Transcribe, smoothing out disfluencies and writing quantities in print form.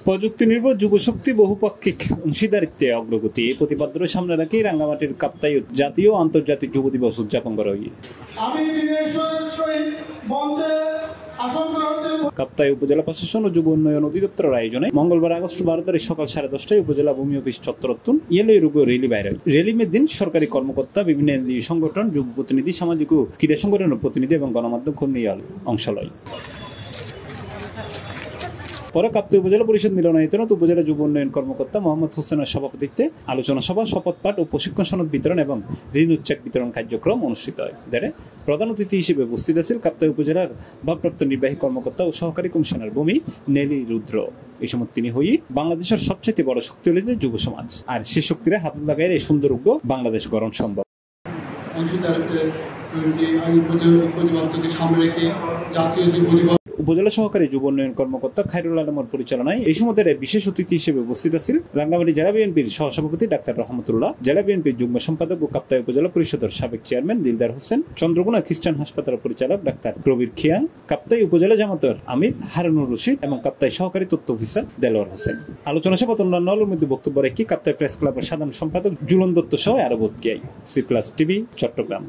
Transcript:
প্রযুক্তি নির্ভর যুবশক্তি বহুপাক্ষিক অংশীদারিত্বে অগ্রগতি এই প্রতিপাদ্য সামনে রেখে রাঙ্গামাটির কাপ্তাই জাতীয় ও আন্তর্জাতিক যুব দিবস উদযাপন করা হয়। কাপ্তাই উপজেলা প্রশাসন ও যুব উন্নয়ন অধিদপ্তরের আয়োজনে মঙ্গলবার আগস্ট 12 তারিখ সকাল 10:30টায় উপজেলা ভূমি অফিস চত্বরতুন ইয়েলে রুগো রেলি বাইরে হয়। রেলিমের দিন সরকারি কর্মকর্তা, বিভিন্ন সংগঠন, যুব প্রতিনিধি, সামাজিক ও ক্রীড়া সংগঠনের প্রতিনিধি এবং গণমাধ্যম কর্মী অংশ লয়। পরে কাপ্তাই উপজেলা পরিষদ মিলনায়তনত উপজেলা যুব উন্নয়ন কর্মকর্তা মোহাম্মদ হোসেনের সভাপতিত্বে আলোচনা সভা, শপথ পাঠ ও প্রশিক্ষণ সনদ বিতরণ এবং ঋণ উচ্চেক বিতরণ কার্যক্রম অনুষ্ঠিত হয়। প্রধান অতিথি হিসেবে উপস্থিত আছেন কাপ্তাই উপজেলার ভারপ্রাপ্ত নির্বাহী কর্মকর্তা ও সহকারী কমিশনার ভূমি নেলি রুদ্র। এই সময় তিনি হই বাংলাদেশের সবচেয়ে বড় শক্তি হল যুব সমাজ, আর সে শক্তিরা হাত লাগায় এই সুন্দর উদ্যোগ বাংলাদেশ গঠন সম্ভব। উপজেলা সহকারী যুব উন্নয়ন কর্মকর্তা খায়রুল আলমের পরিচালনায় এই সময় বিশেষ অতিথি হিসেবে উপস্থিত আছেন রাঙ্গামাটি জেলা বিএনপির সহসভাপতি ডাক্তার রহমতুল্লাহ, জেলা বিএনপির যুগ্ম সম্পাদক ও কাপ্তাই উপজেলা পরিষদের সাবেক চেয়ারম্যান দিলদার হোসেন, চন্দ্রকোনা খ্রিস্টান হাসপাতাল পরিচালক ডাক্তার প্রবীর খিয়াং, কাপ্তাই উপজেলা জামাতের আমির হারুনুর রশিদ এবং কাপ্তাই সহকারী তথ্য অফিসার দেলোয়ার হোসেন। আলোচনা সভায় অন্যান্য মধ্যে বক্তব্য রেখে কাপ্তাই প্রেস ক্লাবের সাধারণ সম্পাদক জুলন দত্ত সহ আরো বোধ কিয়াই। C+ TV, Chittagong.